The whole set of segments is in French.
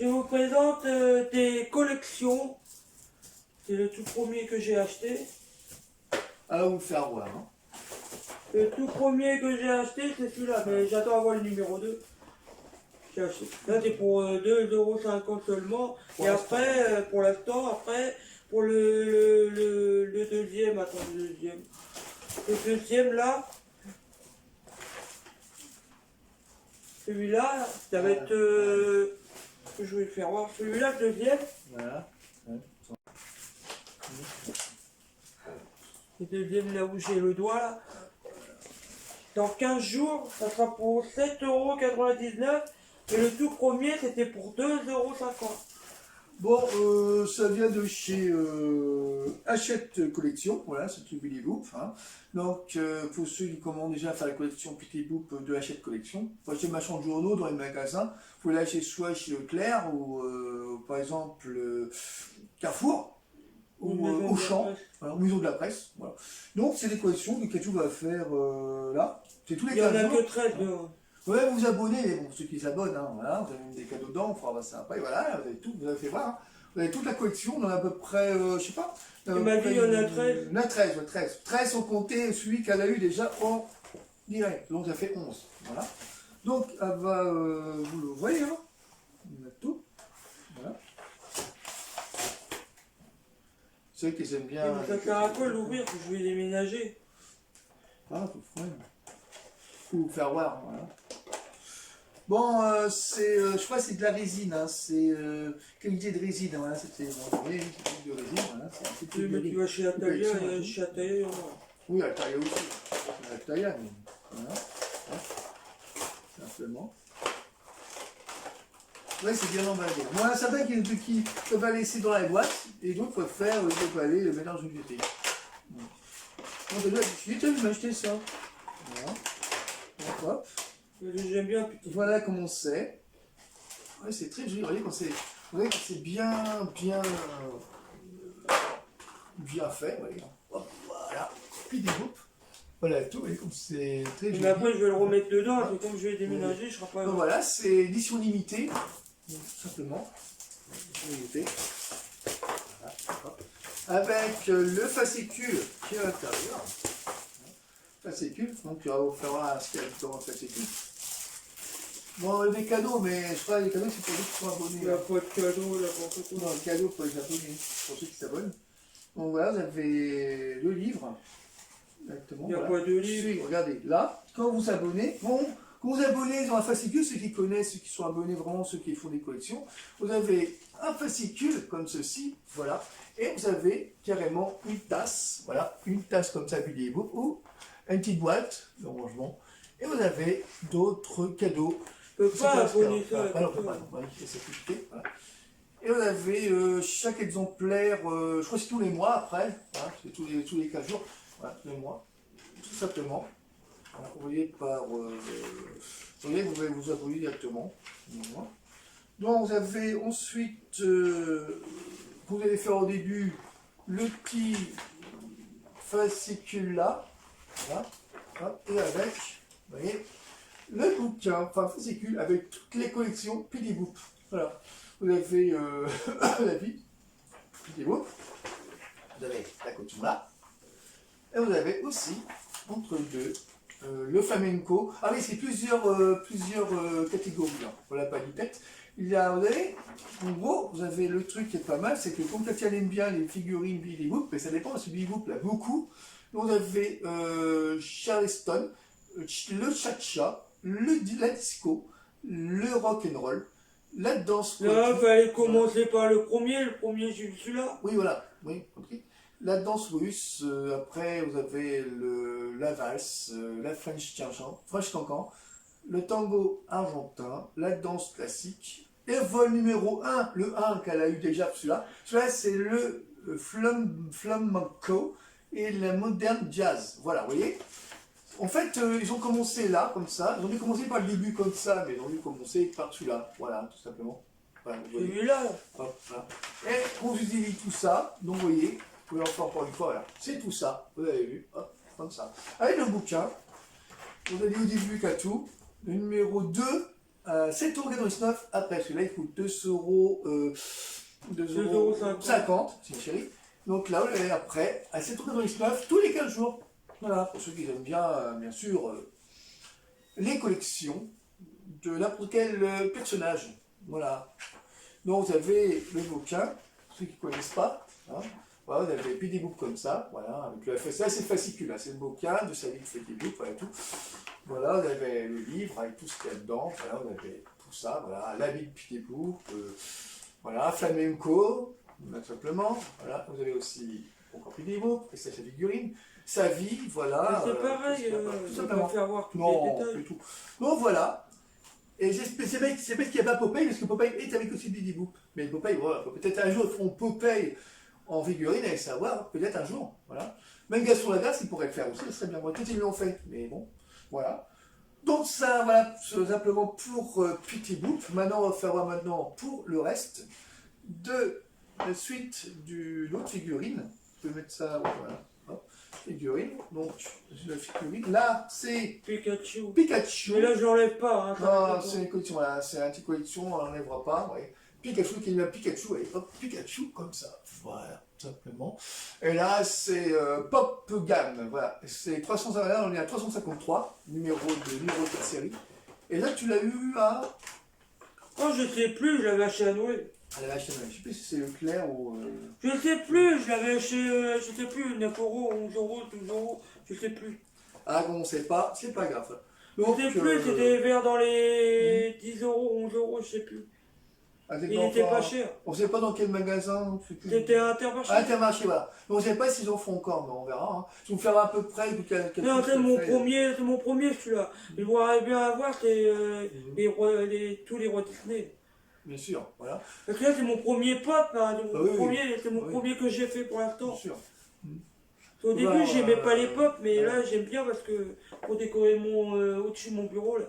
Je vous présente des collections. C'est le tout premier que j'ai acheté. À vous faire voir. Hein. Le tout premier que j'ai acheté, c'est celui-là, mais j'attends avoir le numéro 2. J'ai acheté. Là, c'est pour 2,50 € seulement. Pour et l'instant. après, pour l'instant, après, pour le deuxième, attends, le deuxième. Le deuxième, là, celui-là, ça va être... je vais le faire voir. Celui-là, le deuxième. Voilà. Ouais. Le deuxième, là où j'ai le doigt, là. Dans 15 jours, ça sera pour 7,99 € et le tout premier c'était pour 2,50 €. Bon, ça vient de chez Hachette Collection, voilà, c'est le Billy Boop. Hein. Donc, pour ceux qui commandent déjà à faire la collection Petit Boop de Hachette Collection, pour acheter marchand de journaux dans les magasins, vous pouvez l'acheter soit chez Leclerc ou par exemple Carrefour ou Auchan, voilà, ou Maison de la Presse. Voilà. Donc, c'est des collections que Katou va faire là. C'est tous les Il y en 15 a jours. que 13 dedans. Vous pouvez vous abonner, mais bon, ceux qui s'abonnent, hein, voilà, vous avez même des cadeaux dedans, on fera voir ça après, voilà, vous avez tout, vous avez fait voir. Hein. Vous avez toute la collection, on en a à peu près, je sais pas. Tu m'as dit il y en a 13. Il y en a 13, ouais, 13. 13 sont comptés, celui qu'elle a eu déjà en direct, donc ça fait 11, voilà. Donc, elle va, vous le voyez, hein, on a tout, voilà. Ceux qui aiment bien... Mais ça sert à quoi l'ouvrir que je vais déménager? Ah, tout frais. Ou faire voir, voilà. Bon, c'est, je crois que c'est de la résine, hein. C'est qualité de résine, voilà, c'était oui, c'est de résine, voilà, c'est un petit peu Mais tu vas chez Atalia, et chez Atalia, il y en a. oui, Altaïa aussi, Altaïa, mais voilà, simplement. Ouais, c'est bien emballé. Moi, il y en a certains qui peuvent aller laisser dans la boîte, et d'autres peuvent faire, ils peuvent aller le mettre dans une bouteille. Bon, déjà, je vais m'acheter ça. Voilà. Donc, hop. J'aime bien. Voilà comment c'est. Ouais, c'est très joli. Regardez quand c'est bien fait. Voyez. Hop, voilà. Puis des groupes. Voilà tout. Voyez comme c'est très joli. Mais après, je vais le remettre dedans. Et comme je vais déménager, je serai pas. Donc voilà, c'est édition limitée. Tout simplement. Édition limitée. Voilà. Hop. Avec le fascicule qui est à l'intérieur. Fascicule. Donc, on va faire un scan dans le fascicule. Bon, des cadeaux, mais je crois que les cadeaux, c'est pour ceux qui sont abonnés. Il n'y a pas de cadeau, là, pour tout. Non, le cadeau pour les abonnés, pour ceux qui s'abonnent. Donc voilà, vous avez le livre. Exactement. Il n'y a voilà. pas de livre. Si, regardez, là, quand vous abonnez, bon, quand vous abonnez dans un fascicule, ceux qui connaissent, ceux qui sont abonnés vraiment, ceux qui font des collections, vous avez un fascicule comme ceci, voilà, et vous avez carrément une tasse, voilà, une tasse comme ça, vidéo, ou une petite boîte de rangement, et vous avez d'autres cadeaux. Je peux pas abonner ça. Et vous avez chaque exemplaire, je crois que c'est tous les mois après, hein, c'est tous les 15 jours, voilà, tous les mois, tout simplement. Voilà, vous voyez vous pouvez vous abonner directement. Voilà. Donc vous avez ensuite, vous allez faire au début le petit fascicule là, voilà, et avec, vous voyez, le bouquin, enfin fascicule avec toutes les collections Petit Boop. Voilà. Vous avez la vie, Petit Boop. Vous avez la couture là. Et vous avez aussi, entre deux, le flamenco. Ah oui, c'est plusieurs catégories. Hein. Voilà, pas du tête. Il y a, vous avez, en gros, vous avez le truc qui est pas mal, c'est que comme Katia aime bien les figurines Billy Boop, mais ça dépend, parce que Billy Boop là beaucoup. Donc vous avez Charleston, le cha-cha, la disco, le rock'n'roll, la danse. Là, il fallait commencer par le premier j'ai vu celui-là. Oui, voilà, oui, compris. La danse russe, après vous avez la valse, la French cancan, le tango argentin, la danse classique, et vol numéro 1, le 1 qu'elle a eu déjà, celui-là c'est le flamenco et la moderne jazz. Voilà, vous voyez. En fait, ils ont commencé là, comme ça. Ils ont dû commencer par le début comme ça, mais ils ont dû commencer par celui-là. Voilà, tout simplement. Voilà, celui-là. Voilà. Et on utilise tout ça, donc vous voyez, vous pouvez en faire encore une fois, voilà. C'est tout ça, vous avez vu, hop, comme ça. Avec le bouquin, on a dit au début qu'à tout, le numéro 2, 7,99€ après, parce que là il coûte 2,50€, c'est chéri. Donc là, vous l'avez après, à 7,99€ tous les 15 jours. Voilà, pour ceux qui aiment bien, bien sûr, les collections de n'importe quel personnage. Voilà. Donc vous avez le bouquin, ceux qui ne connaissent pas. Hein. Voilà, vous avez des boucles comme ça, voilà, avec le FSA, c'est le fascicule, hein, c'est le bouquin de sa vie de Petit Book, voilà tout. Voilà, vous avez le livre avec tout ce qu'il y a dedans, voilà, vous avez tout ça, voilà, la vie de Petit Book, voilà, Flamenco, tout simplement, voilà, vous avez aussi encore Petit Book, et c'est sa figurine, sa vie, voilà. C'est pareil, tout ça simplement. va faire voir tous les Non, détails. du tout. Donc voilà. Et c'est bête qu'il n'y a pas Popeye, parce que Popeye est avec aussi Billy Boop. Mais Popeye, voilà, peut-être un jour ils feront Popeye en figurine, allez savoir, peut-être un jour. Voilà. Même Gaston Lagaffe, il pourrait le faire aussi, ça serait bien. Moi, peut-être ils l'ont fait, mais bon, voilà. Donc ça, voilà, simplement pour Petit Boop. Maintenant, on va faire voir maintenant pour le reste de la suite de l'autre figurine. Je peux mettre ça, voilà. Hop, figurine, donc la figurine. Là, c'est Pikachu. Pikachu. Mais là, je l'enlève pas. Hein, Non, c'est une collection, voilà, c'est une petite collection, on n'enlèvera pas. Ouais. Pikachu qui est un Pikachu, et hop, Pikachu comme ça. Voilà, tout simplement. Et là, c'est Pop Gun, voilà. C'est 350, là, on est à 353, numéro de série. Et là, tu l'as eu à. Oh, je sais plus, je l'avais acheté à Noël. À la vache, je sais plus si c'est Leclerc ou. Je sais plus, je l'avais acheté, je sais plus, 9 euros, 11 euros, 12 euros, je sais plus. Ah, bon, on sait pas, c'est pas grave. Je sais plus, c'était vers dans les 10 euros, 11 euros, je sais plus. Il était pas cher. On sait pas dans quel magasin. C'était à Intermarché. Intermarché, voilà. Mais on ne sait pas s'ils en font encore, mais on verra. Hein. Ils vont faire à peu près. Non, c'est mon premier celui-là. Je voudrais bien avoir tous les rois Disney. Bien sûr, voilà. Parce que là, c'est mon premier pop, hein, c'est mon oui. premier que j'ai fait pour l'instant. Bien sûr. Au début, j'aimais pas les pop, mais là, j'aime bien parce que pour décorer au-dessus de mon bureau, là.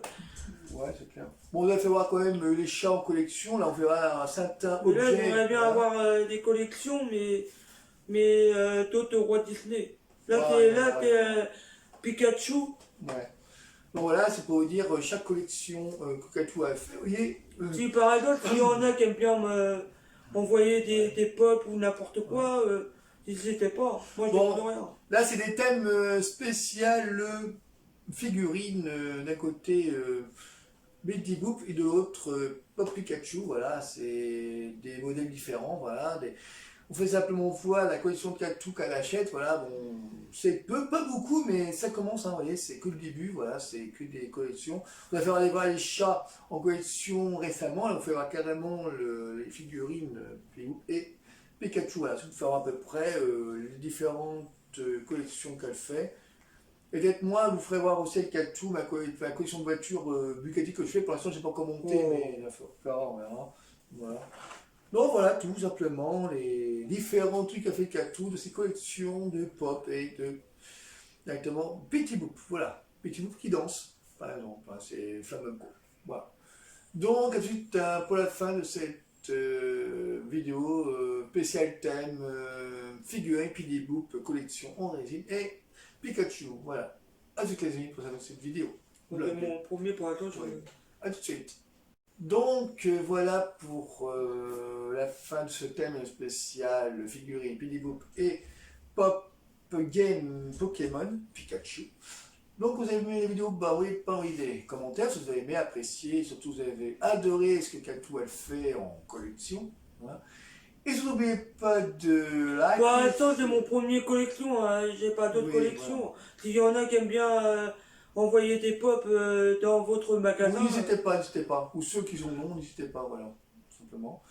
Ouais, c'est clair. Bon, on a fait voir quand même les chats en collection. Là, on verra un certain Mais objet. là, j'aimerais bien avoir des collections, mais d'autres rois Disney. Là, c'est Pikachu. Ouais. Donc voilà, c'est pour vous dire chaque collection que Katou a fait. Vous voyez Si par exemple, il y en a qui aiment bien m'envoyer des pop ou n'importe quoi, n'hésitez pas. Moi, je demande rien. Là, c'est des thèmes spéciaux figurines d'un côté Betty Boop et de l'autre Pop Pikachu. Voilà, c'est des modèles différents. Voilà, on fait simplement voir la collection de Katou qu'elle achète. Voilà, bon, c'est pas beaucoup, mais ça commence. Hein, vous voyez, c'est que le début. Voilà, c'est que des collections. On va faire aller voir les chats en collection récemment. Là, on fait voir carrément les figurines et Pikachu. Voilà, c'est de faire à peu près les différentes collections qu'elle fait. Et peut-être moi, je vous ferai voir aussi avec Katou ma collection de voitures Bugatti que je fais. Pour l'instant, je n'ai pas encore monté, mais il on verra. Voilà. Donc voilà, tout simplement les différents trucs qu'a fait Katou de ses collections de pop et de directement Petit Boop. Voilà, Petit Boop qui danse, par exemple. Hein, c'est flamenco. Voilà. Donc, ensuite, pour la fin de cette vidéo, spécial thème, figurine Petit Boop, collection en résine et Pikachu. Voilà. À toutes les amis pour cette vidéo. Mon premier pour l'instant, à tout de suite. Donc voilà pour la fin de ce thème spécial figurine Petit Boop et Pop Game Pokémon Pikachu. Donc vous avez aimé la vidéo, bah oui, pas envie des commentaires, si vous avez aimé, apprécié, surtout vous avez adoré ce que Katou elle fait en collection. Voilà. Et n'oubliez pas de like. Pour l'instant, c'est mon premier collection, hein. J'ai pas d'autres collections. Voilà. S'il y en a qui aiment bien envoyer des pop dans votre magasin. Oui, n'hésitez pas. Ou ceux qui en ont, n'hésitez pas, voilà, tout simplement.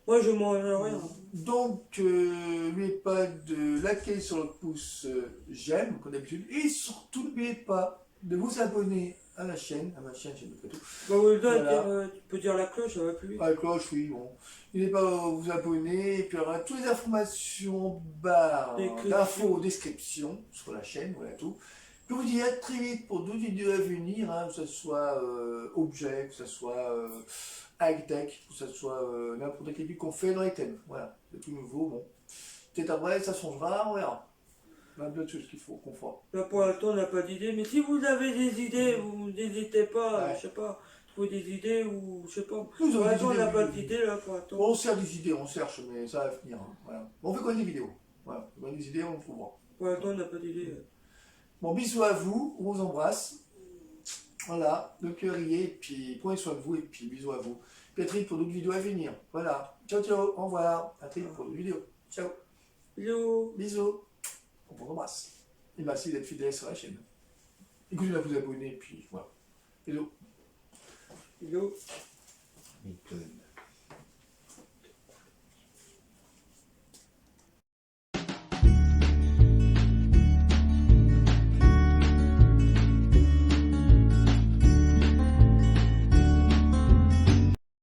Moi, je mange rien. Donc, n'oubliez pas de liker sur le pouce j'aime, comme d'habitude. Et surtout, n'oubliez pas de vous abonner à ma chaîne j'aime tout. Bah, oui, voilà. Tu peux dire la cloche, ça va plus vite. La cloche, oui, bon. N'hésitez pas à vous abonner, et puis il y aura toutes les informations barre d'infos, description sur la chaîne, voilà tout. Je vous dis à très vite pour d'autres vidéos à venir, hein, que ce soit objet, que ce soit high-tech, que ce soit n'importe quel truc qu'on fait dans les thèmes. Voilà, c'est tout nouveau, bon. Peut-être après, ça changera, on verra. On a d'autres choses qu'il faut qu'on fera. Là, pour l'instant, on n'a pas d'idée, mais si vous avez des idées, vous n'hésitez pas, je sais pas, faut des idées ou je sais pas. Nous Pour avons l'instant, on des n'a idées, pas oui. d'idées là pour l'instant. Bon, on sert des idées, on cherche, mais ça va venir. Hein, voilà. Bon, on fait quoi des vidéos? Voilà. On a des idées, on le trouvera. Pour l'instant, on n'a pas d'idées. Bon, bisous à vous, on vous embrasse. Voilà, le cœurier, et puis prenez soin de vous, et puis bisous à vous. Puis à très vite pour d'autres vidéos à venir. Voilà. Ciao, ciao, au revoir. À très vite pour d'autres vidéos. Ciao. Bisous. Bisous. On vous embrasse. Et merci d'être fidèle sur la chaîne. Et continuez à vous abonner, puis voilà. Bisous. Bisous. Il peut.